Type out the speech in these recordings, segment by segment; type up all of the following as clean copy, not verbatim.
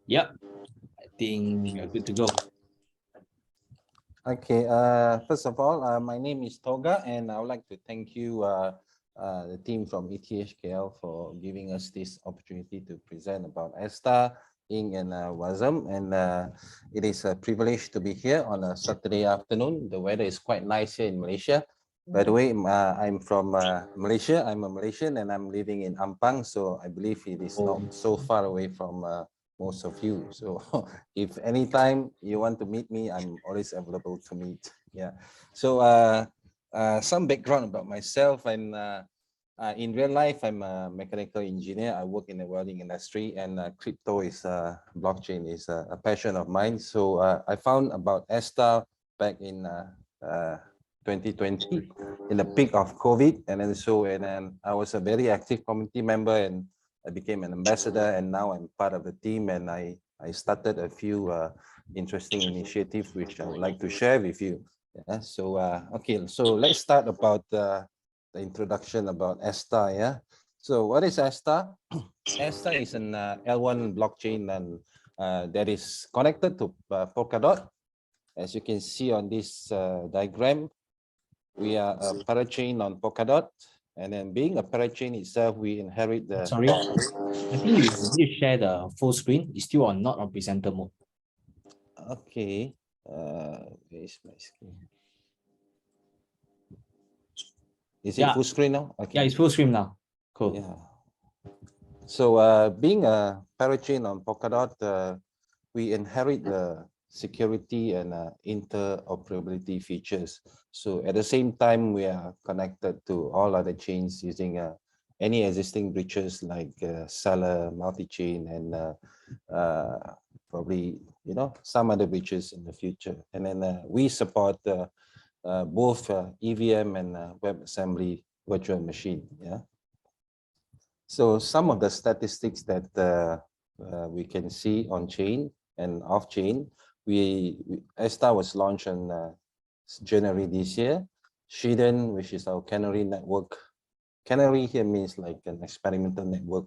Yep, I think we are good to go. Okay, first of all, my name is Toga, and I would like to thank you, the team from ETHKL, for giving us this opportunity to present about Astar, Inc. and Wasm. And it is a privilege to be here on a Saturday afternoon. The weather is quite nice here in Malaysia. By the way, I'm from Malaysia. I'm a Malaysian, and I'm living in Ampang, so I believe it is not so far away from most of you. So if anytime you want to meet me, I'm always available to meet. Yeah. So some background about myself. In real life, I'm a mechanical engineer. I work in the welding industry, and crypto is blockchain is a passion of mine. So I found about Astar back in 2020 in the peak of COVID, and then I was a very active community member, and I became an ambassador, and now I'm part of the team, and I started a few interesting initiatives which I would like to share with you. Yeah, so okay, so let's start about the introduction about Astar. Yeah, so what is Astar? Astar is an L1 blockchain and that is connected to Polkadot. As you can see on this diagram, we are a parachain on Polkadot, and then being a parachain itself, we inherit the. Sorry, I think you need to share the full screen. It's still on not on presenter mode. Okay, where is my screen? Is it full screen now? Okay. Yeah, it's full screen now. Cool. Yeah. So being a parachain on Polkadot, we inherit the security and interoperability features. So at the same time, we are connected to all other chains using any existing breaches like seller, multi-chain, and probably some other breaches in the future. And then we support both EVM and WebAssembly virtual machine. Yeah. So some of the statistics that we can see on chain and off chain, Astar was launched on January this year. Shiden, which is our canary network. Canary here means like an experimental network.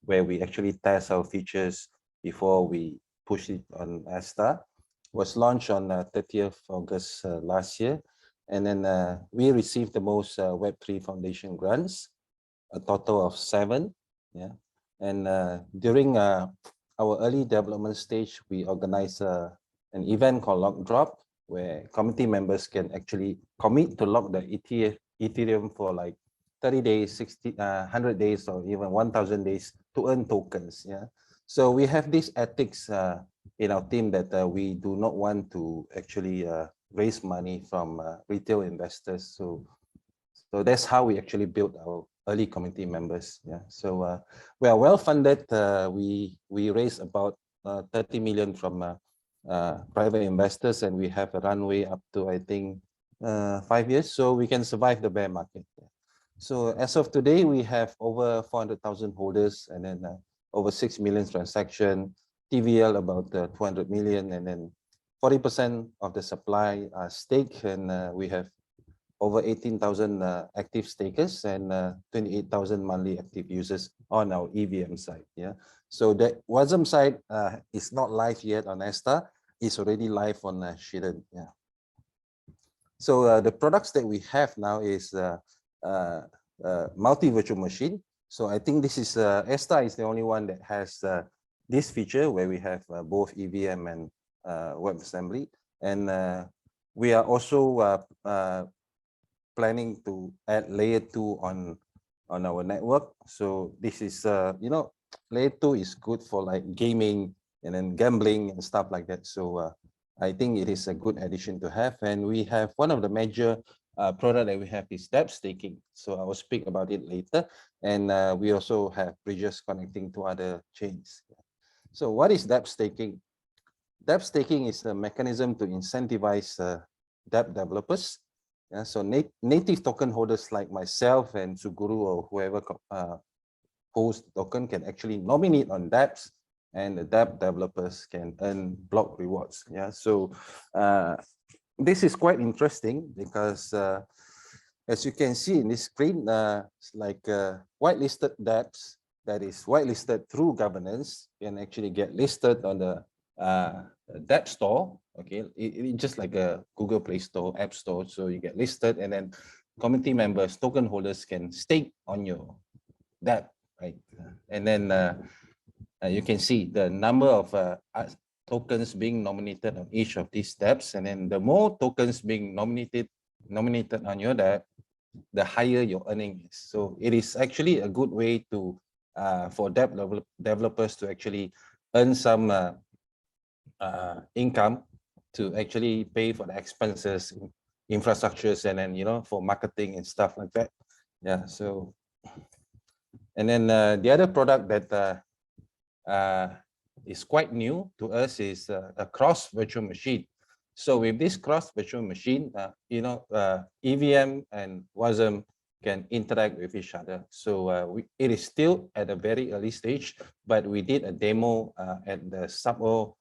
Where we actually test our features before we push it on Astar, was launched on 30th August last year. And then we received the most Web3 Foundation grants, a total of 7. Yeah. And during our early development stage, we organized an event called Lock Drop, where community members can actually commit to lock the Ethereum for like 30 days, 60, 100 days, or even 1,000 days to earn tokens. Yeah. So we have this ethics in our team that we do not want to actually raise money from retail investors. So that's how we actually built our early community members. Yeah. So we are well funded. We raised about 30 million from private investors, and we have a runway up to, I think, 5 years, so we can survive the bear market. So as of today, we have over 400,000 holders, and then over 6 million transaction, TVL about 200 million, and then 40% of the supply are stake, and we have over 18,000 active stakers and 28,000 monthly active users on our EVM side. Yeah. So the Wasm side is not live yet on Astar. It's already live on Shiden. Yeah. So the products that we have now is multi-virtual machine. So I think this is Astar is the only one that has this feature where we have both EVM and WebAssembly, and we are also planning to add layer 2 on our network. So this is layer 2 is good for like gaming and then gambling and stuff like that. So I think it is a good addition to have. And we have one of the major product that we have is dApp staking. So I will speak about it later. And we also have bridges connecting to other chains. So what is dApp staking? dApp staking is a mechanism to incentivize dApp developers. Yeah, so native token holders like myself and Suguru or whoever holds token can actually nominate on dApps, and the dApp developers can earn block rewards. Yeah, so this is quite interesting because as you can see in this screen, it's like whitelisted dApps that is whitelisted through governance can actually get listed on the App Store. Okay, it just like a Google Play Store, App Store. So you get listed, and then community members, token holders can stake on your dApp, right? And then you can see the number of tokens being nominated on each of these dApps, and then the more tokens being nominated on your dApp, the higher your earning is. So it is actually a good way to for developers to actually earn some income to actually pay for the expenses, infrastructures, and then for marketing and stuff like that. Yeah. So, and then the other product that is quite new to us is a cross virtual machine. So with this cross virtual machine, EVM and Wasm can interact with each other. So it is still at a very early stage, but we did a demo at the Sub-O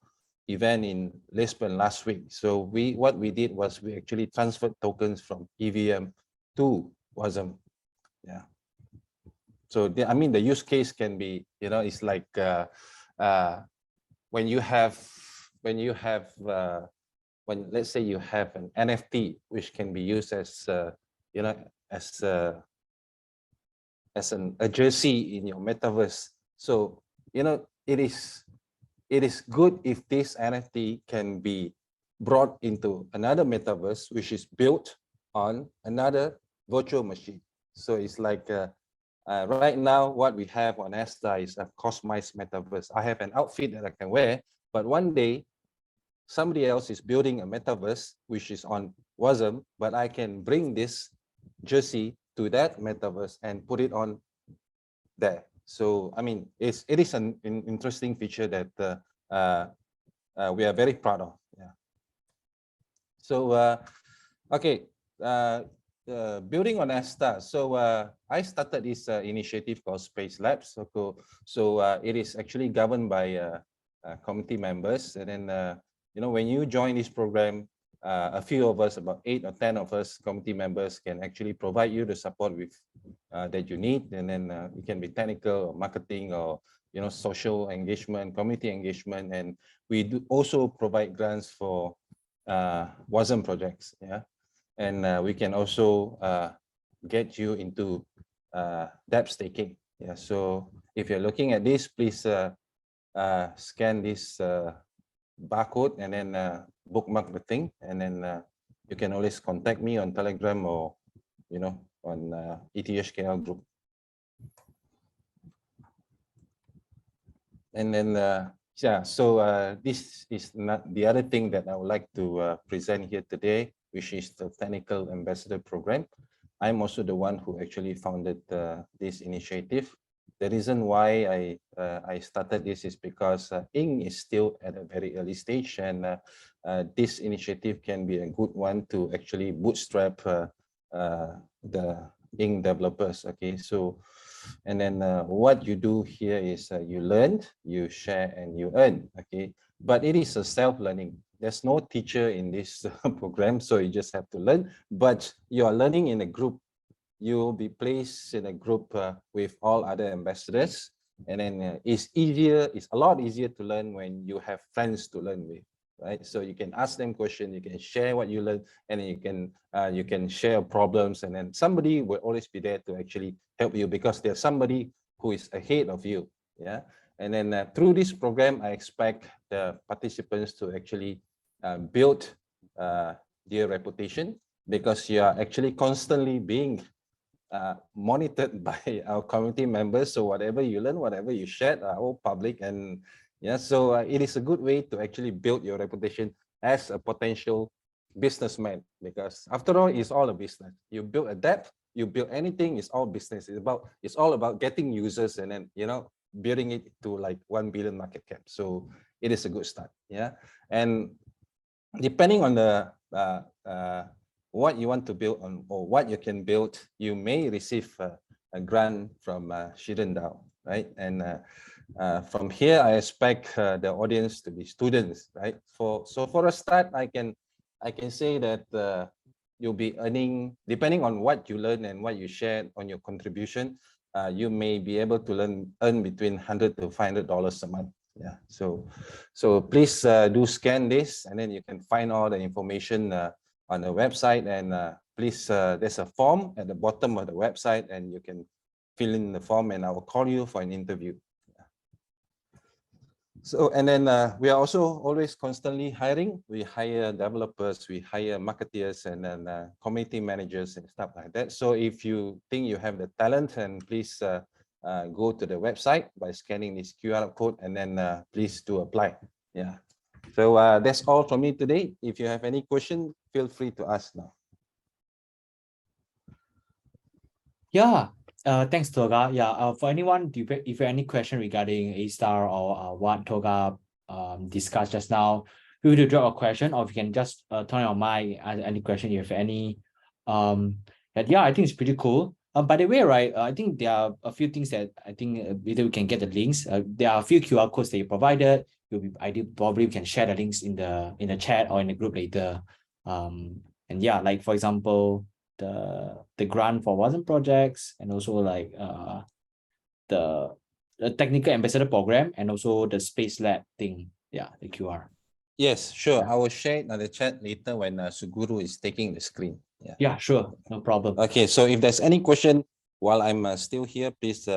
event in Lisbon last week. So what we did was we actually transferred tokens from EVM to Wasm. Yeah. So the use case can be, it's like when let's say you have an NFT which can be used as a jersey in your metaverse. So it is good if this NFT can be brought into another metaverse which is built on another virtual machine. So it's like right now what we have on Astar is a customized metaverse. I have an outfit that I can wear, but one day somebody else is building a metaverse which is on Wasm, but I can bring this jersey to that metaverse and put it on there. So it is an interesting feature that we are very proud of. Yeah. So okay, building on Astar. So I started this initiative called Space Labs. So it is actually governed by committee members, and then when you join this program, a few of us, about 8 or 10 of us committee members, can actually provide you the support with that you need, and then it can be technical or marketing or social engagement, community engagement, and we do also provide grants for Wasm projects. Yeah, and we can also get you into dApp staking. Yeah, so if you're looking at this, please scan this barcode and then bookmark the thing, and then you can always contact me on Telegram or on ETHKL group. And then yeah, so this is not the other thing that I would like to present here today, which is the Technical Ambassador Program. I'm also the one who actually founded this initiative. The reason why I started this is because ING is still at a very early stage, and this initiative can be a good one to actually bootstrap the ING developers. Okay, so and then what you do here is you learn, you share, and you earn. Okay, but it is a self-learning. There's no teacher in this program, so you just have to learn. But you are learning in a group. You will be placed in a group with all other ambassadors, and then it's a lot easier to learn when you have friends to learn with, right? So you can ask them questions, you can share what you learn, and then you can share problems, and then somebody will always be there to actually help you because there's somebody who is ahead of you. Yeah, and then through this program, I expect the participants to actually build their reputation, because you are actually constantly being monitored by our community members. So whatever you learn, whatever you share are all public, and yeah, so it is a good way to actually build your reputation as a potential businessman, because after all, it's all a business. You build a dApp, you build anything, it's all business. It's all about getting users and then building it to like 1 billion market cap. So it is a good start. Yeah, and depending on the what you want to build on or what you can build, you may receive a grant from Shirendao, right? And from here, I expect the audience to be students, right? So for a start, I can say that you'll be earning, depending on what you learn and what you share on your contribution, you may be able to earn between $100 to $500 a month. Yeah, so please do scan this, and then you can find all the information on the website. And please, there's a form at the bottom of the website, and you can fill in the form, and I will call you for an interview. So, and then we are also always constantly hiring. We hire developers, we hire marketeers, and then community managers and stuff like that. So if you think you have the talent, and please go to the website by scanning this QR code, and then please do apply. Yeah. So that's all from me today. If you have any question, feel free to ask now. Yeah. Thanks, Toga. Yeah. For anyone, if you have any question regarding Astar or what Toga discussed just now, feel free to drop a question, or if you can just turn on mic, ask any question you have any. Yeah, I think it's pretty cool. By the way, right, I think there are a few things that I think either we can get the links. There are a few QR codes that you provided. You'll be ideal. Probably we can share the links in the chat or in the group later. And yeah, like for example, the grant for Wasm projects, and also like the technical ambassador program, and also the space lab thing. Yeah, the QR. Yes, sure. Yeah. I will share it on the chat later when Suguru is taking the screen. Yeah. Yeah, sure. No problem. Okay, so if there's any question while I'm still here, please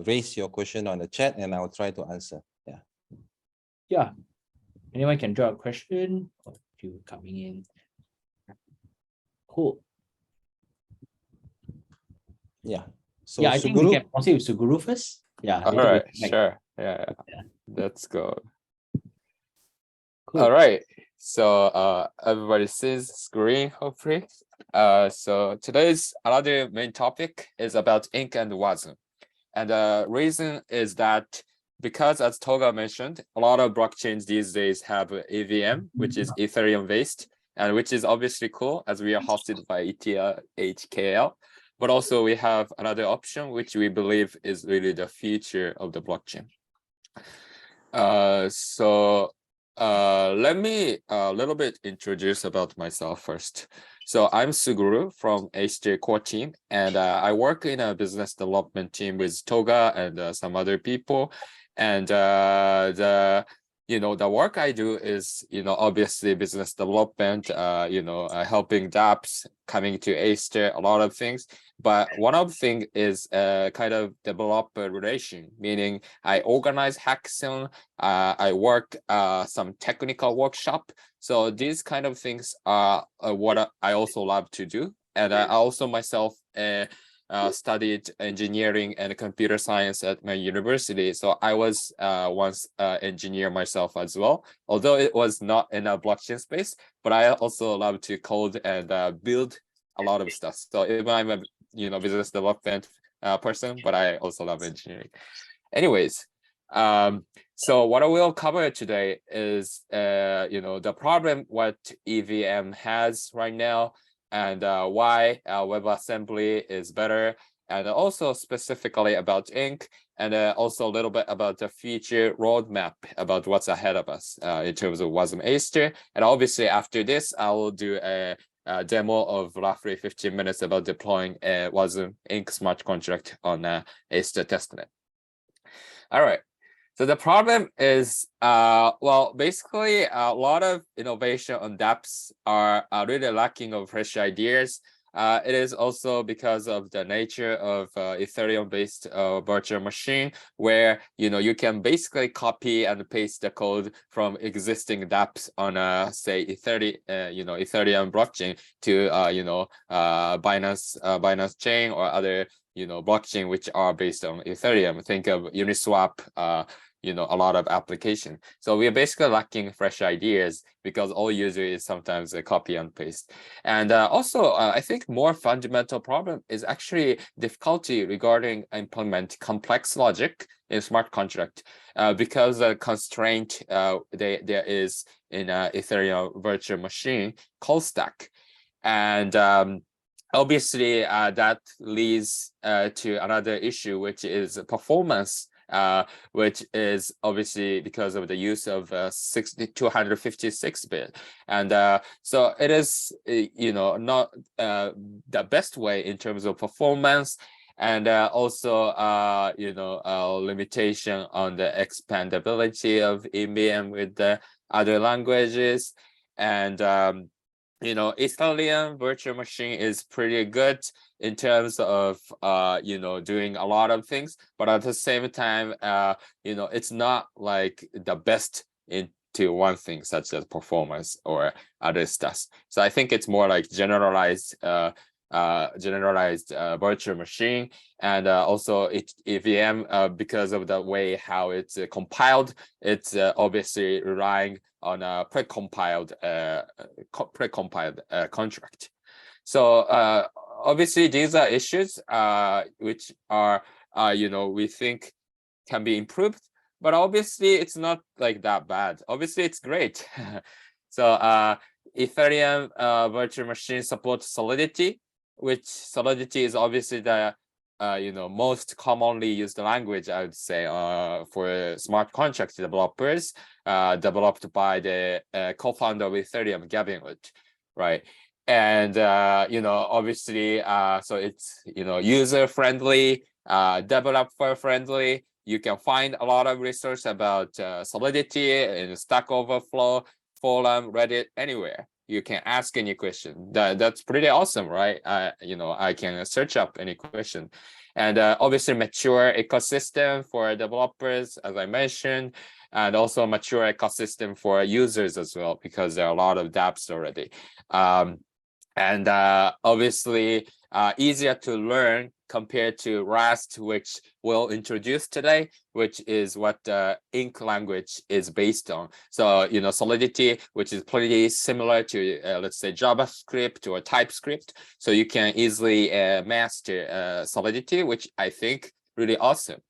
raise your question on the chat, and I'll try to answer. Yeah. Yeah. Anyone can draw a question or if you coming in. Cool. Yeah. So yeah, I think we Suguru, can proceed with Suguru first. Yeah. All later right, we'll sure. Yeah. Let's go. Cool. All right. So everybody sees screen, hopefully. So today's another main topic is about ink and Wasm. And the reason is that because, as Toga mentioned, a lot of blockchains these days have EVM, which is Ethereum based, and which is obviously cool as we are hosted by ETHKL. But also we have another option, which we believe is really the future of the blockchain. Let me a little bit introduce about myself first. So I'm Suguru from HJ core team, and I work in a business development team with Toga and some other people. And the work I do is, obviously business development, helping dApps, coming to Astar, a lot of things. But one of the things is kind of developer relation, meaning I organize hackathon, I work some technical workshop. So these kind of things are what I also love to do. And I also myself studied engineering and computer science at my university. So I was once an engineer myself as well, although it was not in a blockchain space, but I also love to code and build a lot of stuff. So even I'm a business development person, but I also love engineering. Anyways, so what I will cover today is the problem what EVM has right now, and why WebAssembly is better, and also specifically about ink, and also a little bit about the future roadmap about what's ahead of us in terms of Wasm Astar. And obviously after this, I will do a demo of roughly 15 minutes about deploying a Wasm Ink smart contract on Astar testnet. All right. So the problem is, basically a lot of innovation on dApps are really lacking of fresh ideas. It is also because of the nature of Ethereum-based virtual machine, where you can basically copy and paste the code from existing dApps on say Ethereum blockchain to Binance chain or other blockchain which are based on Ethereum. Think of Uniswap, a lot of application. So we are basically lacking fresh ideas because all users is sometimes a copy and paste. And also, I think more fundamental problem is actually difficulty regarding implement complex logic in smart contract because the constraint there is in Ethereum virtual machine call stack. And obviously, that leads to another issue, which is performance, which is obviously because of the use of 256-bit. And so it is, not the best way in terms of performance. and also limitation on the expandability of EVM with the other languages. And Ethereum virtual machine is pretty good in terms of doing a lot of things, but at the same time it's not like the best into one thing, such as performance or other stuff. So I think it's more like generalized virtual machine. And also EVM, because of the way how it's compiled, it's obviously relying on a precompiled contract. So obviously these are issues which are we think can be improved, but obviously it's not like that bad. Obviously it's great. So Ethereum virtual machine supports Solidity, which Solidity is obviously the most commonly used language, I would say, for smart contract developers, developed by the co-founder of Ethereum, Gavin Wood, right? And obviously, so it's user friendly, developer friendly. You can find a lot of research about Solidity in Stack Overflow, forum, Reddit, anywhere. You can ask any question. That's pretty awesome, right? I can search up any question. And obviously mature ecosystem for developers, as I mentioned, and also mature ecosystem for users as well, because there are a lot of dApps already. And obviously easier to learn compared to Rust, which we'll introduce today, which is what Ink language is based on. So, Solidity, which is pretty similar to, let's say, JavaScript or TypeScript. So you can easily master Solidity, which I think really awesome.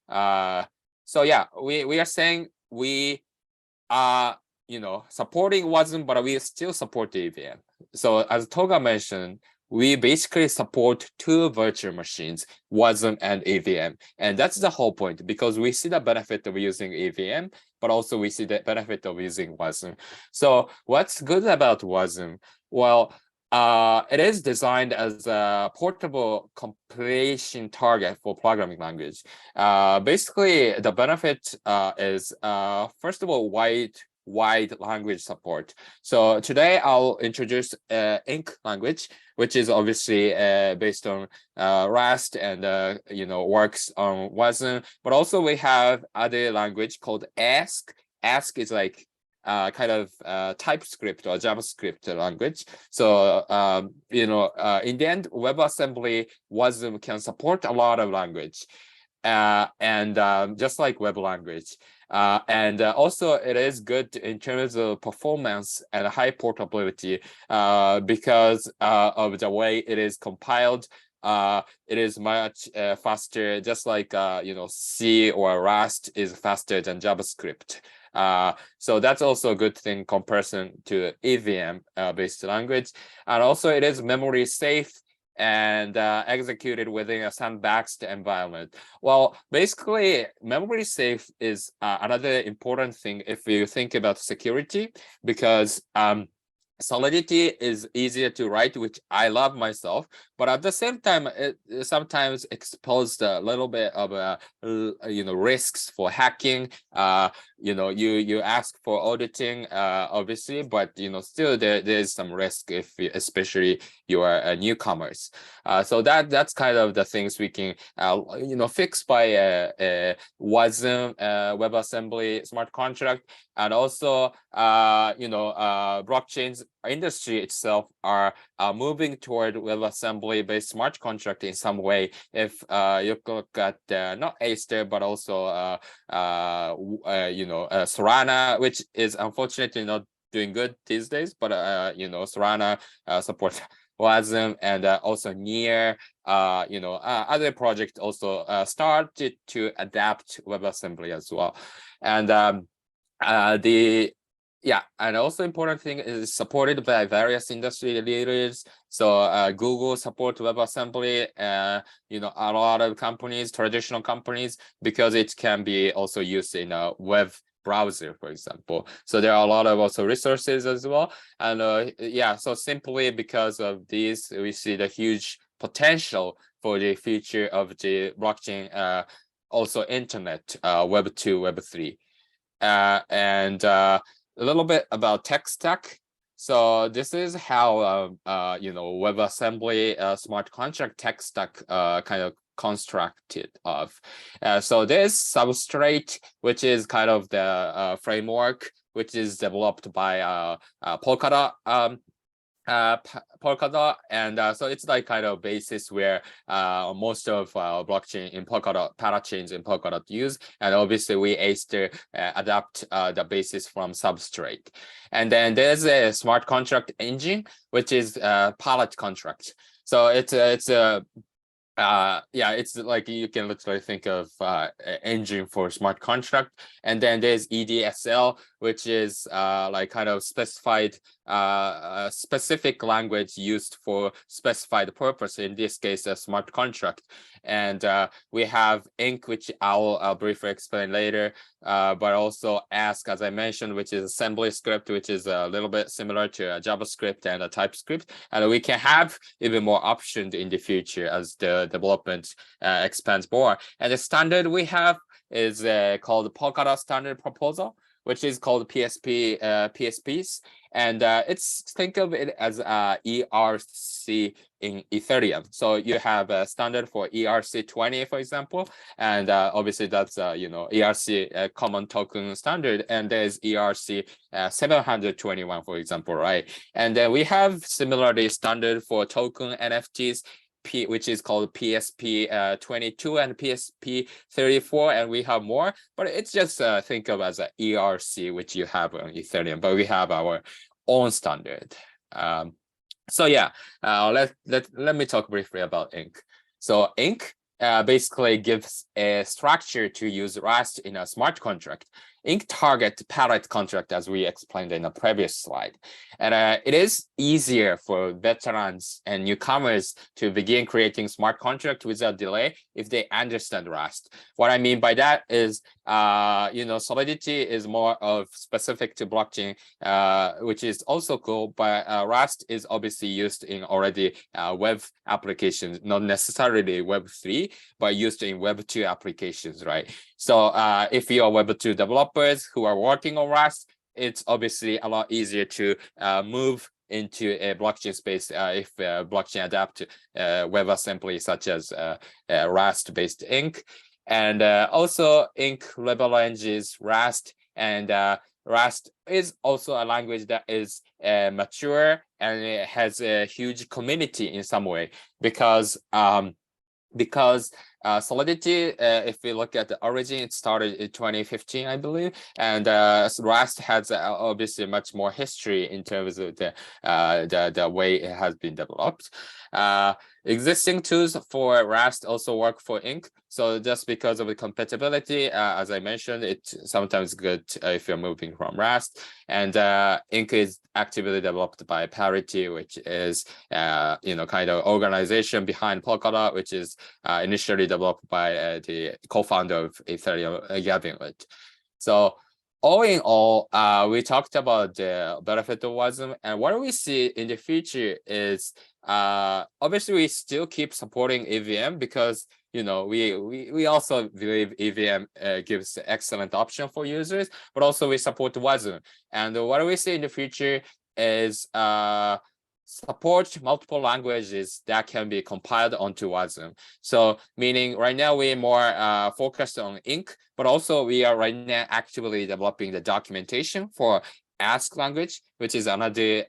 So yeah, we are saying we are, supporting Wasm, but we still support the EVM. So as Toga mentioned, we basically support two virtual machines, Wasm and EVM. And that's the whole point, because we see the benefit of using EVM, but also we see the benefit of using Wasm. So what's good about Wasm? Well, it is designed as a portable compilation target for programming language. Basically, the benefit is, first of all, wide language support. So today I'll introduce Ink language, which is obviously based on Rust and works on Wasm. But also we have other language called Ask. Ask is like kind of TypeScript or JavaScript language. So in the end, WebAssembly Wasm can support a lot of language, and just like web language. And also it is good in terms of performance and high portability because of the way it is compiled. It is much faster, just like C or Rust is faster than JavaScript. So that's also a good thing in comparison to EVM based language. And also it is memory safe and executed within a sandboxed environment. Well, basically, memory safe is another important thing if you think about security, because Solidity is easier to write, which I love myself, but at the same time, it sometimes exposed a little bit of risks for hacking. You ask for auditing, obviously, but still there's some risk if especially you are newcomers. So that's kind of the things we can fix by Wasm WebAssembly smart contract. And also blockchains industry itself are moving toward WebAssembly based smart contract in some way. If you look at not Astar but also Solana, which is unfortunately not doing good these days, but Solana supports Wasm, and also Near, other projects also started to adapt WebAssembly as well. And and also important thing is supported by various industry leaders. So Google support WebAssembly, a lot of companies, traditional companies, because it can be also used in a web browser, for example. So there are a lot of also resources as well. And so simply because of these, we see the huge potential for the future of the blockchain, also internet, Web 2, Web 3. And a little bit about tech stack. So this is how WebAssembly smart contract tech stack kind of constructed of. So there's Substrate, which is kind of the framework which is developed by Polkadot. Polkadot, and so it's like kind of basis where most of blockchain in Polkadot, parachains in Polkadot use, and obviously we Aster adapt the basis from Substrate. And then there's a smart contract engine, which is pallet contract. So it's it's like you can literally think of engine for smart contract. And then there's EDSL, which is like kind of specified specific language used for specified purpose, in this case a smart contract. And we have Ink, which I'll briefly explain later, but also Ask, as I mentioned, which is assembly script, which is a little bit similar to a JavaScript and a TypeScript. And we can have even more options in the future as the development expands more. And the standard we have is called Polkadot Standard Proposal, which is called PSPs. And it's, think of it as ERC in Ethereum. So you have a standard for ERC20, for example, and obviously that's ERC common token standard, and there's ERC 721, for example, right? And then we have similarly standard for token NFTs, which is called PSP 22 and PSP 34, and we have more, but it's just think of as a ERC, which you have on Ethereum, but we have our own standard. So yeah, let me talk briefly about Ink. So Ink basically gives a structure to use Rust in a smart contract. Ink target pallet contract, as we explained in a previous slide. And it is easier for veterans and newcomers to begin creating smart contract without delay if they understand Rust. What I mean by that is, Solidity is more of specific to blockchain, which is also cool, but Rust is obviously used in already web applications, not necessarily Web 3, but used in Web 2 applications, right? So if you are Web 2 developers who are working on Rust, it's obviously a lot easier to move into a blockchain space if blockchain adapt WebAssembly such as Rust-based Ink. And also Ink leverages Rust, and Rust is also a language that is mature, and it has a huge community in some way, because Solidity, if we look at the origin, it started in 2015, I believe, and Rust has obviously much more history in terms of the way it has been developed. Existing tools for Rust also work for Ink. So just because of the compatibility, as I mentioned, it's sometimes good if you're moving from Rust. And Ink is actively developed by Parity, which is kind of organization behind Polkadot, which is initially developed by the co-founder of Ethereum, Gavin Wood. So all in all, we talked about the benefit of Wasm, and what we see in the future is obviously we still keep supporting EVM, because we also believe EVM gives excellent option for users, but also we support Wasm. And what we see in the future is support multiple languages that can be compiled onto Wasm. So meaning right now we're more focused on Ink, but also we are right now actively developing the documentation for Ask language, which is another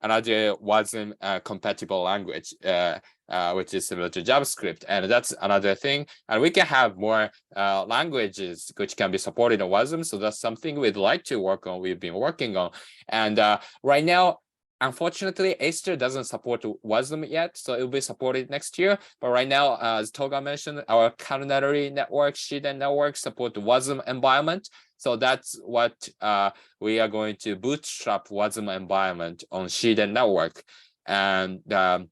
Wasm compatible language, which is similar to JavaScript, and that's another thing. And we can have more languages which can be supported in Wasm. So that's something we'd like to work on. We've been working on, and right now, unfortunately, Aster doesn't support Wasm yet, so it will be supported next year. But right now, as Toga mentioned, our Canary network, Shiden network support Wasm environment. So that's what we are going to bootstrap Wasm environment on Shiden network. And so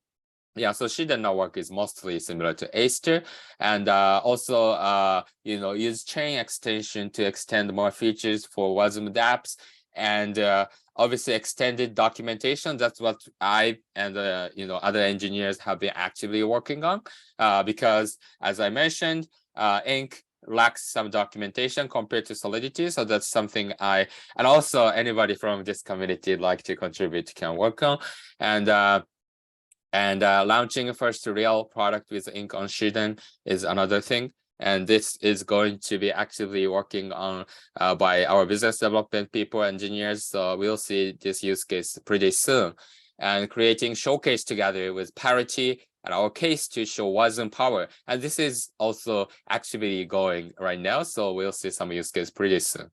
Shiden network is mostly similar to Aster, and also use chain extension to extend more features for Wasm dApps. and obviously extended documentation. That's what I and other engineers have been actively working on, because as I mentioned, ink lacks some documentation compared to Solidity. So that's something and also anybody from this community like to contribute can work on. And launching a first real product with ink on Shiden is another thing. And this is going to be actively working on by our business development people, engineers. So we'll see this use case pretty soon. And creating showcase together with Parity and our case to show Wasm power. And this is also actively going right now. So we'll see some use case pretty soon.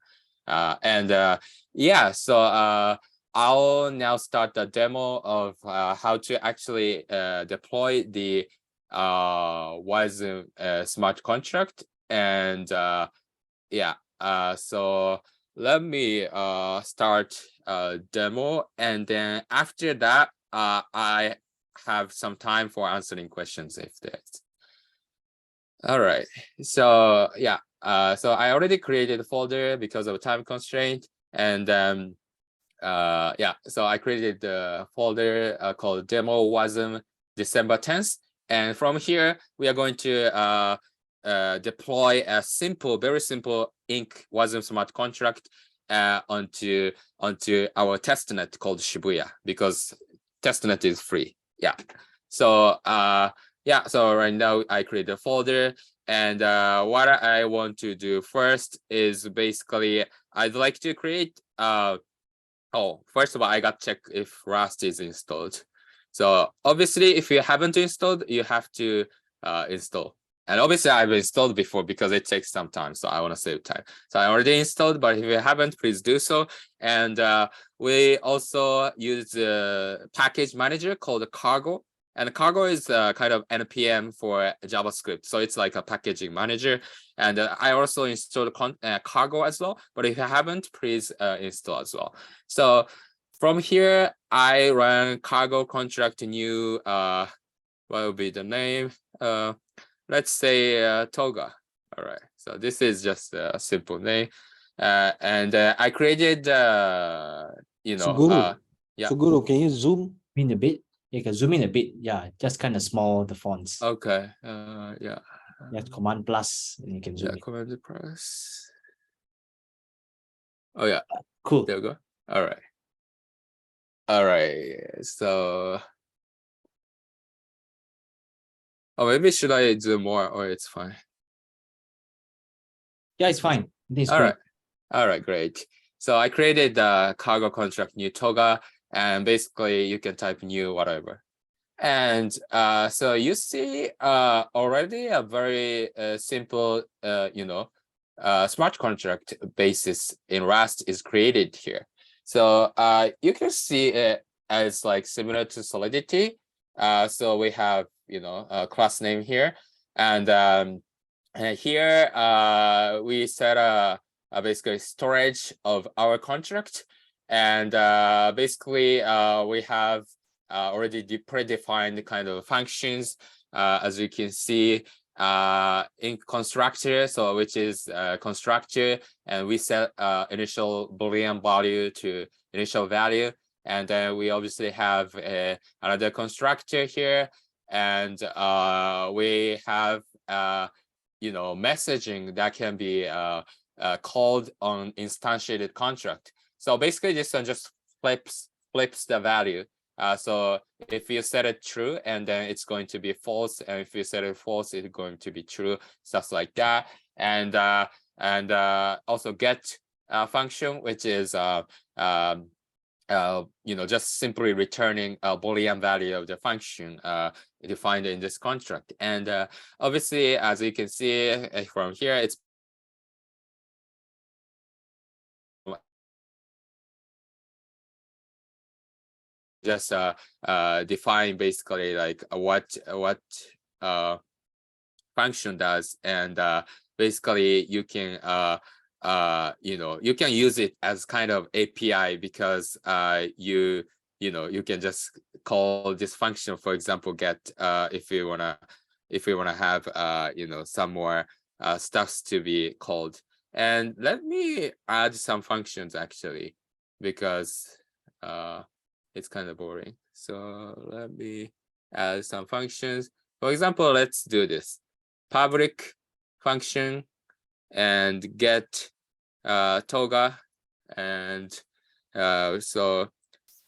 Yeah, so I'll now start the demo of how to actually deploy the Wasm smart contract. And yeah, so let me start demo, and then after that I have some time for answering questions if there's. All right, so yeah, so I already created a folder because of time constraint, and yeah, so I created the folder called demo Wasm December 10th, and from here we are going to deploy a simple, very simple ink Wasm smart contract onto our testnet called Shibuya, because testnet is free. Yeah, so yeah, so right now I create a folder, and what I want to do first is basically I'd like to create oh, first of all, I got to check if Rust is installed. So obviously, if you haven't installed, you have to install. And obviously, I've installed before because it takes some time. So I want to save time. So I already installed, but if you haven't, please do so. And we also use a package manager called Cargo. And Cargo is kind of NPM for JavaScript. So it's like a packaging manager. And I also installed Cargo as well. But if you haven't, please install as well. So from here, I run Cargo contract new, what will be the name? Let's say Toga. All right. So this is just a simple name. And I created, Suguru, yeah. Suguru, can you zoom? In a bit. You can zoom in a bit. Yeah, just kind of small the fonts. Okay. Yeah. Yeah, Command plus, and you can zoom Yeah, in. Command press. Oh yeah. Cool. There we go. All right. All right. So, oh, maybe should I zoom more, or it's fine? Yeah, it's fine. This is All great. right. All right, great. So I created the cargo contract new Toga, and basically you can type new whatever. And so you see already a very simple, smart contract basis in Rust is created here. So you can see it as like similar to Solidity. So we have, a class name here, and here we set a basically storage of our contract, and basically we have already predefined kind of functions, as you can see in constructor, so which is constructor, and we set initial Boolean value to initial value, and then we obviously have another constructor here, and we have messaging that can be called on instantiated contract. So basically this one just flips the value. So if you set it true, and then it's going to be false, and if you set it false, it's going to be true, stuff like that. And also get function, which is just simply returning a Boolean value of the function defined in this contract. And obviously, as you can see from here, it's just define basically like what function does, and basically you can you can use it as kind of API, because you can just call this function, for example, get if you wanna have some more stuffs to be called. And let me add some functions actually. because it's kind of boring. So let me add some functions. For example, let's do this public function and get toga, and so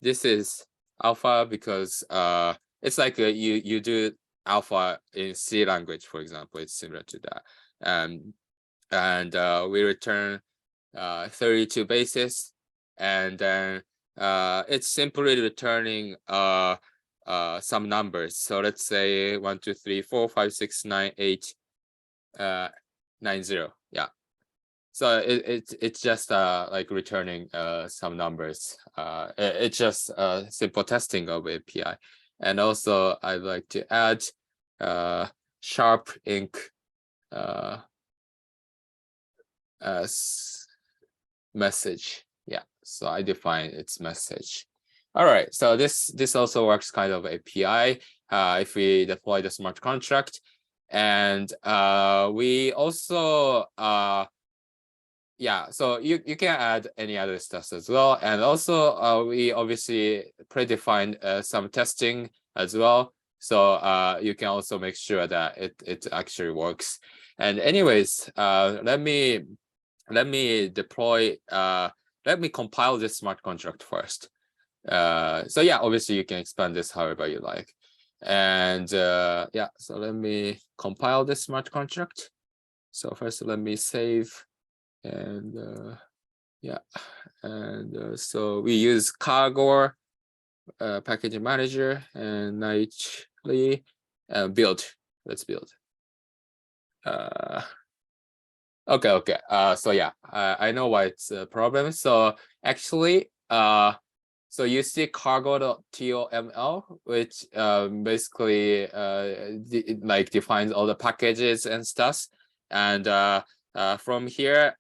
this is alpha because it's like you do alpha in C language, for example. It's similar to that. And we return 32 bases, and then it's simply returning some numbers. So let's say 1, 2, 3, 4, 5, 6, 9, 8, 9, 0. Yeah. So it's just like returning some numbers. It's just simple testing of API. And also I'd like to add sharp ink as message. Yeah, so I define its message. All right, so this also works kind of API if we deploy the smart contract. And we also yeah, so you can add any other stuff as well. And also we obviously predefined some testing as well. So you can also make sure that it actually works. And anyways, let me deploy, let me compile this smart contract first. So yeah, obviously you can expand this however you like. And yeah, so let me compile this smart contract. So first let me save. And yeah, and so we use Cargo package manager and nightly build. Let's build. Okay. So yeah, I know why it's a problem. So actually, so you see cargo.toml, which basically like defines all the packages and stuff. And from here,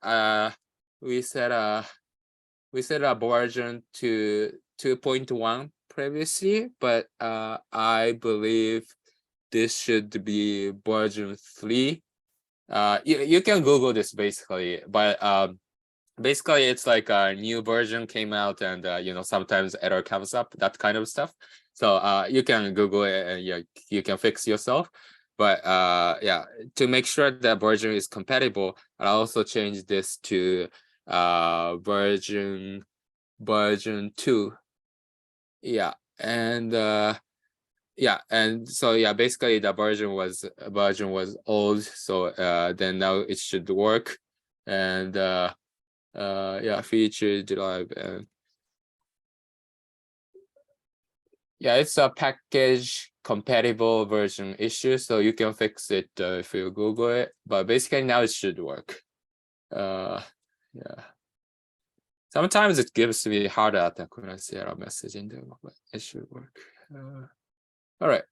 we set a version to 2.1 previously, but I believe this should be version 3. You can Google this basically, but basically it's like a new version came out, and you know, sometimes error comes up, that kind of stuff. So you can Google it and you can fix yourself. But yeah, to make sure that version is compatible, I also changed this to version 2. Yeah, and yeah, and so yeah, basically the version was old, so then now it should work. And yeah, feature drive, and yeah, it's a package compatible version issue, so you can fix it if you Google it. But basically now it should work. Yeah, sometimes it gives me hard attack when I see error message in there, but it should work. All right.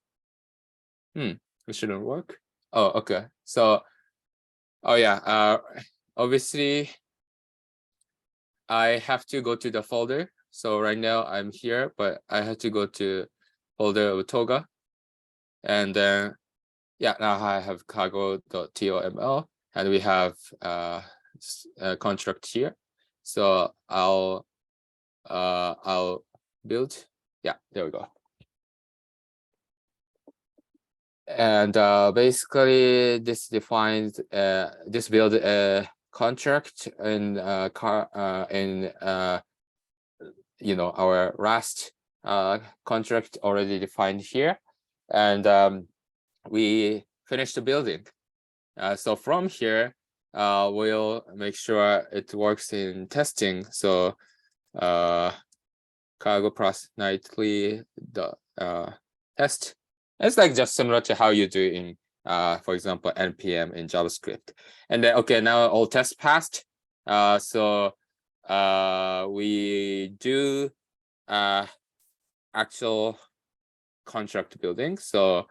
It shouldn't work. Oh, okay. So, oh yeah, obviously I have to go to the folder. So right now I'm here, but I have to go to folder of Toga. And then, yeah, now I have cargo.toml, and we have a contract here. So I'll build. Yeah, there we go. And basically this defines this build a contract in you know, our Rust contract already defined here. And we finished the building. So from here, we'll make sure it works in testing. So cargo process nightly test. It's like just similar to how you do in for example, npm in JavaScript. And then okay, now all tests passed. So we do actual contract building. So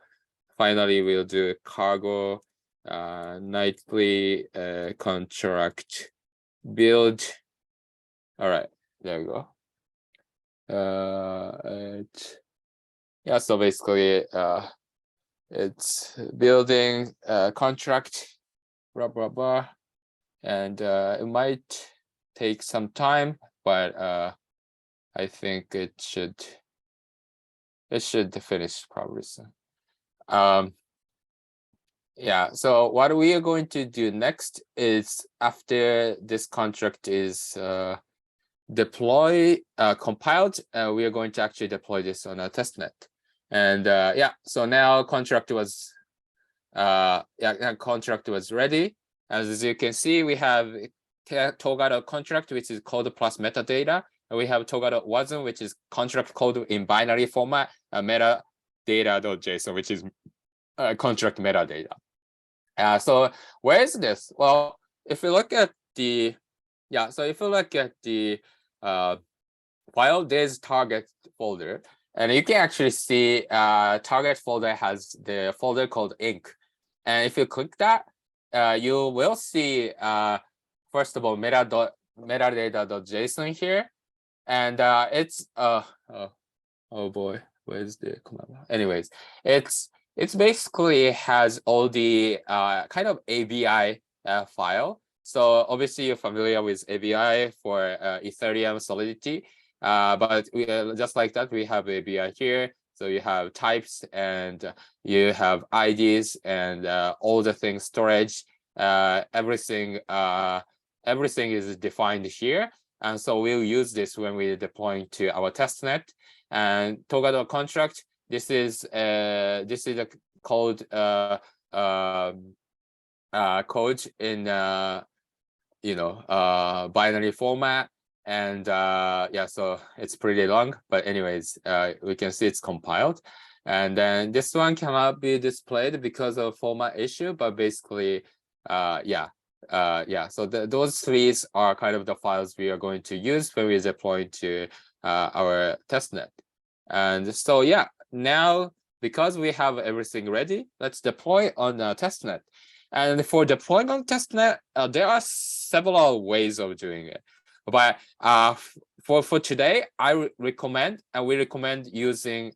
finally we'll do cargo nightly contract build. All right, there we go. Yeah, so basically it's building contract, blah blah blah, and it might take some time, but I think it should finish probably soon. Yeah, so what we are going to do next is after this contract is compiled, we are going to actually deploy this on a testnet. And yeah, so now contract was ready. As you can see, we have Polkadot contract, which is code plus metadata. And we have Polkadot Wasm, which is contract code in binary format, metadata.json, which is contract metadata. So where is this? Well, if you look at the file, there's target folder, and you can actually see target folder has the folder called ink. And if you click that, you will see first of all metadata.json here, and it's oh boy, where's the command? Anyways, it's basically has all the kind of ABI file. So obviously you're familiar with ABI for Ethereum Solidity, but we, just like that, we have ABI here. So you have types and you have IDs and all the things, storage, everything is defined here. And so we'll use this when we're deploying to our testnet. And Polkadot contract, this is a code code in binary format, and yeah, so it's pretty long, but anyways, we can see it's compiled. And then this one cannot be displayed because of format issue, but basically yeah, so those three are kind of the files we are going to use when we deploy to our testnet. And so yeah, now because we have everything ready, let's deploy on testnet. And for deploying on testnet, there are several ways of doing it. But for today, I recommend, and we recommend using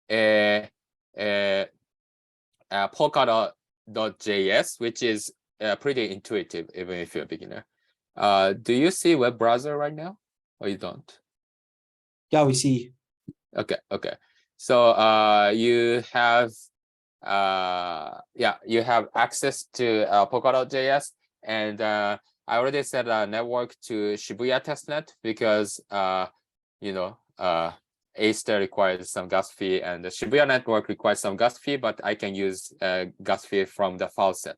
Polkadot.js, which is pretty intuitive, even if you're a beginner. Do you see web browser right now, or you don't? Yeah, we see. Okay. So you have you have access to Polkadot.js, and I already set a network to Shibuya testnet because Astar requires some gas fee, and the Shibuya network requires some gas fee, but I can use gas fee from the file set.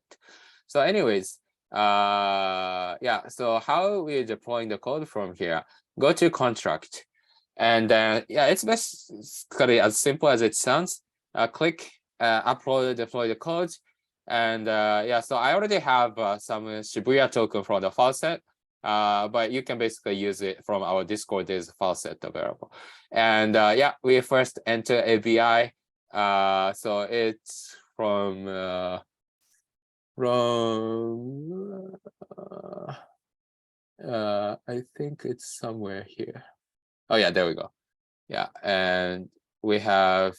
So anyways, yeah, so how are we deploying the code from here? Go to contract, and yeah, it's basically as simple as it sounds. Click upload, deploy the code, and yeah, so I already have some Shibuya token from the file set, but you can basically use it from our Discord. There's a file set available, and yeah, we first enter ABI. So it's from I think it's somewhere here. Oh yeah, there we go. Yeah, and we have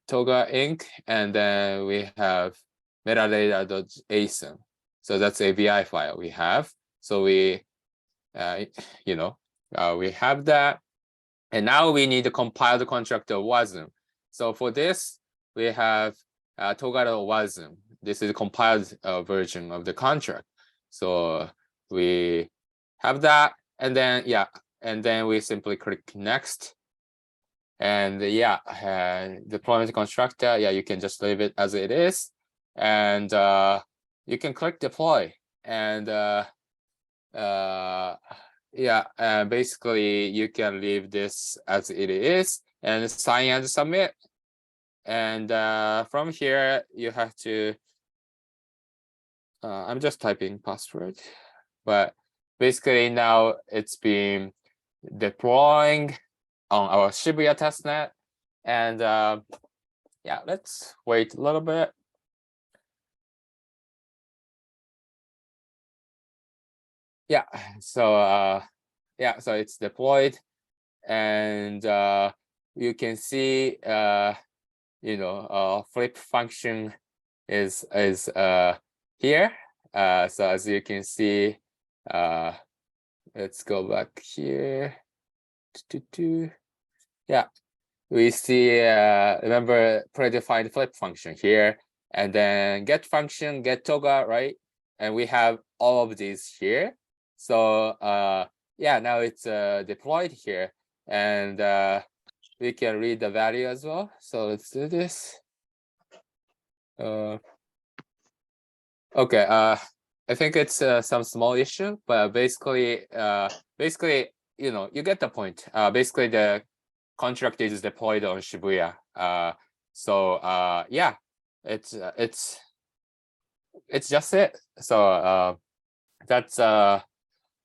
Toga Inc. and then we have metadata.json. So that's ABI file we have. So we we have that, and now we need to compile the contract of Wasm. So for this, we have Polkadot Wasm. This is a compiled version of the contract. So we have that, and then yeah, and then we simply click next. And yeah, deployment constructor, yeah, you can just leave it as it is, and you can click deploy, and yeah, basically you can leave this as it is and sign and submit. And from here you have to I'm just typing password, but basically now it's been deploying on our Shibuya testnet, and yeah, let's wait a little bit. Yeah, so yeah, so it's deployed, and you can see flip function is here. So as you can see, let's go back here. Yeah, we see, remember predefined flip function here, and then get function, get toga, right? And we have all of these here. So yeah, now it's deployed here, and we can read the value as well. So let's do this. Okay, I think it's some small issue, but basically, you know, you get the point. Basically, the contract is deployed on Shibuya. So yeah, it's just it. So that's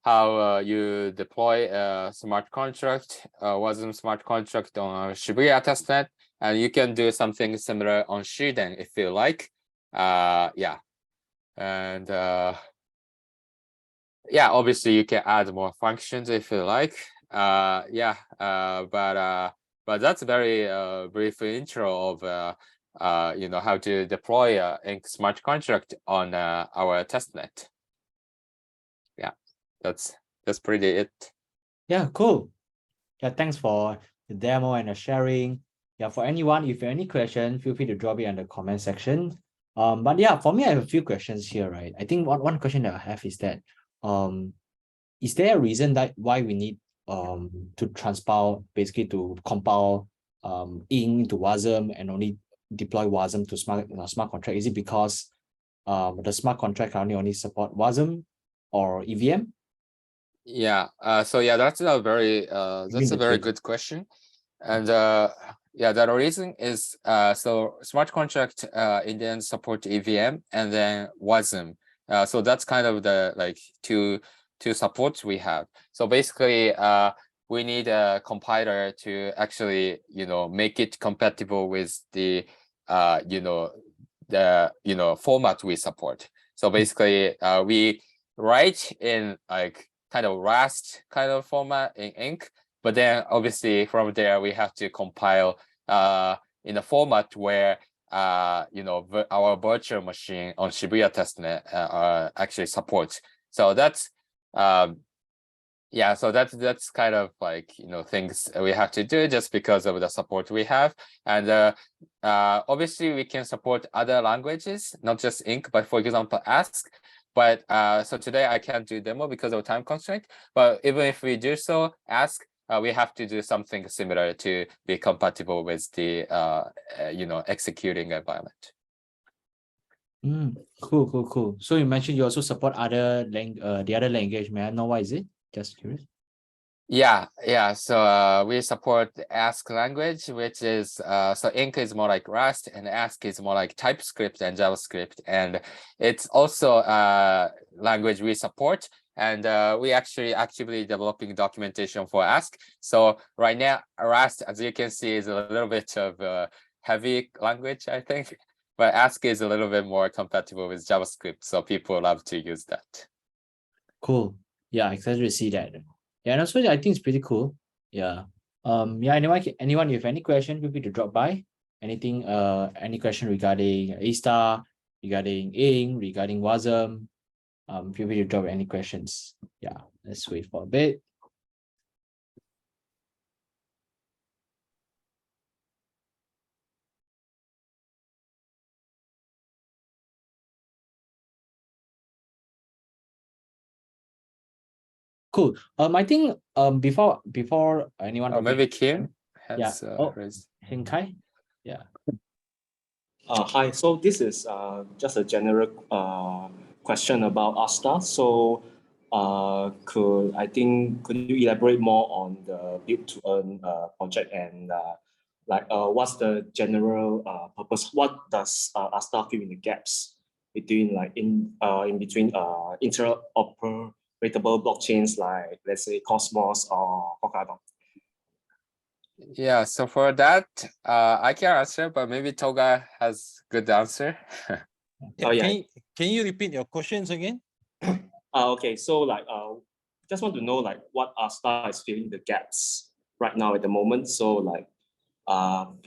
how you deploy a smart contract, Wasm smart contract on Shibuya testnet, and you can do something similar on Shiden if you like. Yeah, and yeah, obviously you can add more functions if you like. Yeah, but that's a very brief intro of you know, how to deploy a smart contract on our testnet. Yeah, that's pretty it. Yeah, cool. Yeah, thanks for the demo and the sharing. Yeah, for anyone, if you have any question, feel free to drop it in the comment section. But yeah, for me, I have a few questions here, right? I think one question that I have is that is there a reason that why we need to transpile, basically to compile ing into Wasm and only deploy Wasm to smart contract? Is it because the smart contract currently only support Wasm or EVM? Yeah, so yeah, that's a very good question. And yeah, the reason is so smart contract in the end support EVM and then Wasm. So that's kind of the like two supports we have. So basically we need a compiler to actually, you know, make it compatible with the you know, the format we support. So basically we write in like kind of Rust kind of format in ink, but then obviously from there we have to compile in a format where you know, our virtual machine on Shibuya testnet actually supports. So that's yeah, so that's kind of like, you know, things we have to do just because of the support we have. And obviously we can support other languages, not just ink, but for example Ask. But so today I can't do demo because of time constraint, but even if we do so, Ask, we have to do something similar to be compatible with the you know, executing environment. Cool. So you mentioned you also support other the other language. May I know why is it? Just curious. Yeah. So we support the Ask language, which is so Ink is more like Rust, and Ask is more like TypeScript and JavaScript, and it's also language we support. And we actually actively developing documentation for Ask. So right now, Rust, as you can see, is a little bit of a heavy language, I think, but Ask is a little bit more compatible with JavaScript, so people love to use that. Cool. Yeah, excited to see that. Yeah, and also I think it's pretty cool. Yeah. Yeah, anyone if any question, feel free to drop by. Anything, any question regarding Astar, regarding ing, regarding Wasm, feel free to drop any questions. Yeah, let's wait for a bit. Cool. I think before anyone Maybe Kim has raised. Kai. Yeah. Hi, so this is just a general question about Astar. So could you elaborate more on the build to earn project and what's the general purpose? What does Astar fill in the gaps between in between interoperable blockchains like, let's say, Cosmos or Polkadot? Yeah, so for that, I can answer, but maybe Toga has good answer. Can you repeat your questions again? Okay, so just want to know what Astar is filling the gaps right now at the moment. So from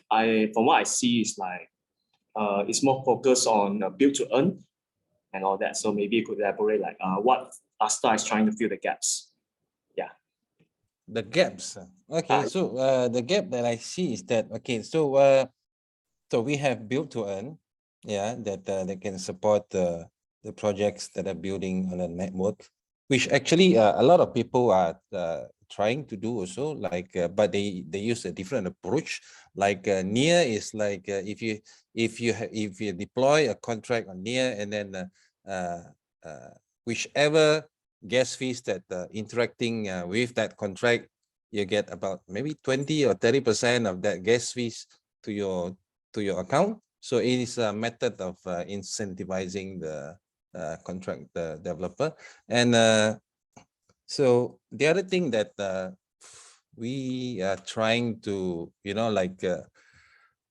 what I see is it's more focused on build to earn and all that. So maybe you could elaborate what Astar is trying to fill the gaps. Yeah. The gaps. Okay, so the gap that I see is that so we have built to earn, yeah, that they can support the projects that are building on a network, which actually a lot of people are trying to do also, like but they use a different approach. Like near is like if you deploy a contract on near, and then whichever gas fees that interacting with that contract, you get about maybe 20 or 30% of that gas fees to your account. So it is a method of incentivizing the contract developer. And so the other thing that we are trying to,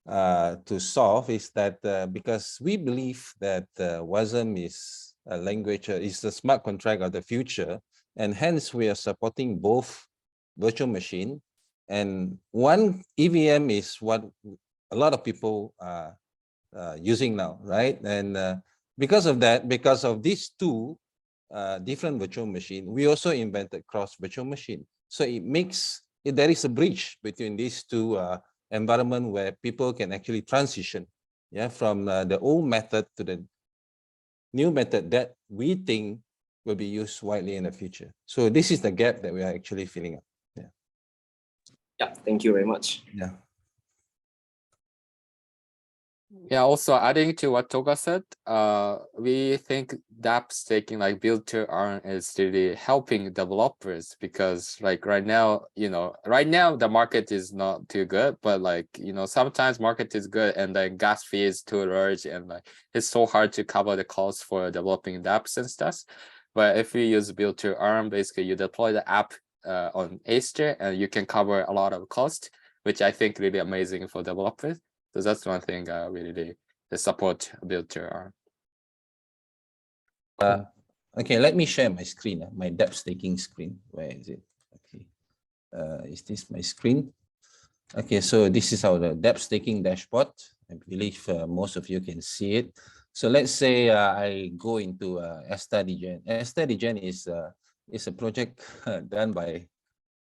to solve is that because we believe that Wasm is a language, is a smart contract of the future, and hence we are supporting both virtual machine, and one EVM is what a lot of people are using now, right? And because of that, because of these two different virtual machine, we also invented cross virtual machine. So it makes there is a bridge between these two environment where people can actually transition, yeah, from the old method to the new method that we think will be used widely in the future. So this is the gap that we are actually filling up. Yeah. Yeah, thank you very much. Yeah. Yeah, also adding to what Toga said, we think dApp staking like build to earn is really helping developers, because like right now the market is not too good, but like sometimes market is good and the gas fee is too large, and like it's so hard to cover the cost for developing dApps and stuff. But if you use build to earn, basically you deploy the app on Astar and you can cover a lot of cost, which I think really amazing for developers. So that's one thing we really support build to earn. Okay, let me share my screen, my dApp staking screen. Where is it? Okay, is this my screen? Okay, so this is our dApp staking dashboard. I believe most of you can see it. So let's say I go into Astar Degen. Astar Degen is a project done by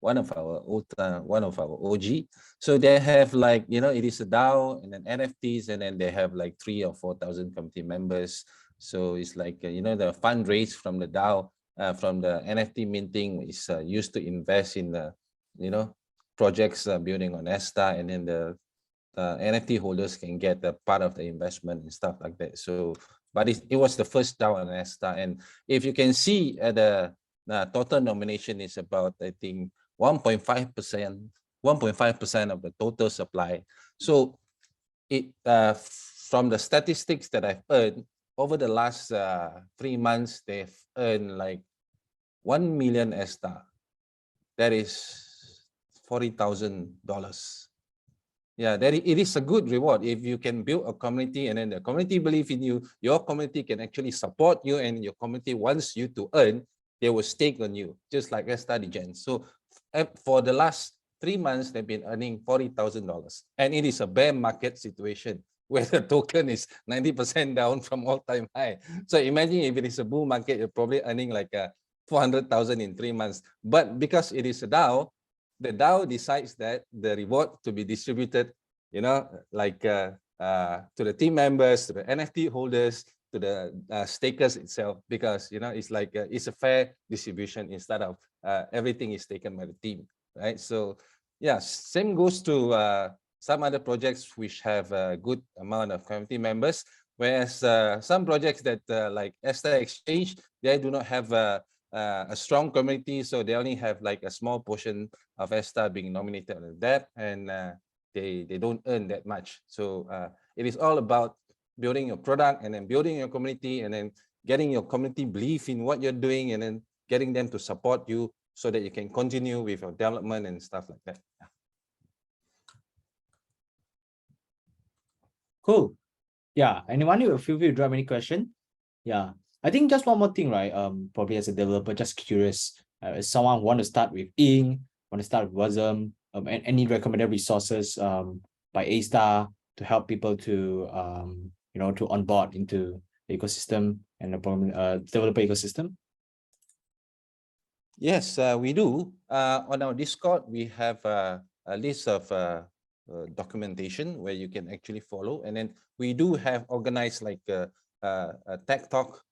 one of our OG. So they have like, it is a DAO and then NFTs, and then they have like 3,000 or 4,000 community members. So it's like, the fundraise from the DAO, from the NFT minting is used to invest in the, projects building on Astar, and then the NFT holders can get a part of the investment and stuff like that. So, but it was the first DAO on Astar. And if you can see the total nomination is about, I think, 1.5% of the total supply. So it from the statistics that I've earned over the last 3 months, they've earned like 1 million Astar. That is $40,000. Yeah, it is a good reward if you can build a community, and then the community believe in you, your community can actually support you, and your community wants you to earn, they will stake on you, just like Astar Degen. So for the last 3 months, they've been earning $40,000, and it is a bear market situation where the token is 90% down from all-time high. So imagine if it is a bull market, you're probably earning like 400,000 in 3 months. But because it is a DAO, the DAO decides that the reward to be distributed, like to the team members, to the NFT holders, to the stakers itself, because it's like it's a fair distribution instead of everything is taken by the team, right? So yeah, same goes to some other projects which have a good amount of community members, whereas some projects that like Astar Exchange, they do not have a strong community, so they only have like a small portion of Astar being nominated on that, and they don't earn that much. So it is all about building your product, and then building your community, and then getting your community belief in what you're doing, and then getting them to support you so that you can continue with your development and stuff like that. Cool. Yeah. Anyone, you feel free to drop any question? Yeah. I think just one more thing, right? Probably as a developer, just curious, as someone want to start with Ing, want to start with Wasm, and any recommended resources by Astar to help people to to onboard into the ecosystem and the developer ecosystem. Yes, we do. On our Discord, we have a list of documentation where you can actually follow. And then we do have organized like a tech talk,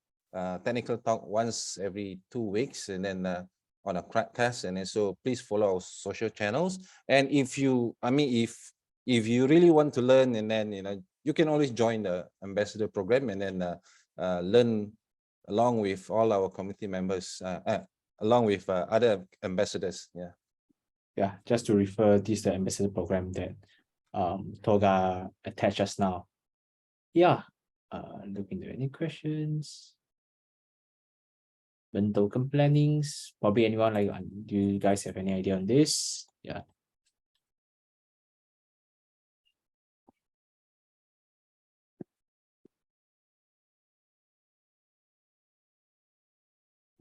technical talk once every 2 weeks, and then on a crackcast. And then so please follow our social channels. And if you, if you really want to learn, and then you can always join the ambassador program and then learn along with all our community members, along with other ambassadors. Yeah. Yeah, just to refer, this is the ambassador program that Toga attached us now. Yeah, look into any questions. When token plannings, probably anyone like, do you guys have any idea on this? Yeah.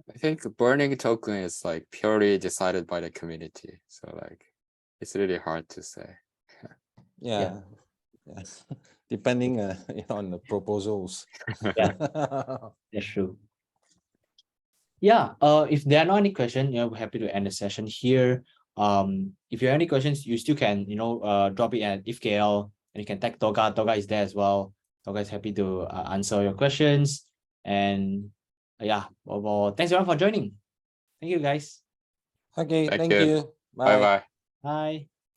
I think burning token is like purely decided by the community. So like, it's really hard to say. Yeah. Yeah. Depending on the proposals. Yeah. That's true. Yeah, if there are not any questions, we're happy to end the session here. If you have any questions, you still can, drop it at IfKL, and you can tag Toga. Toga is there as well. Toga is happy to answer your questions. And yeah, well, thanks everyone for joining. Thank you, guys. Okay, Thank thank you. you. Bye bye. Bye.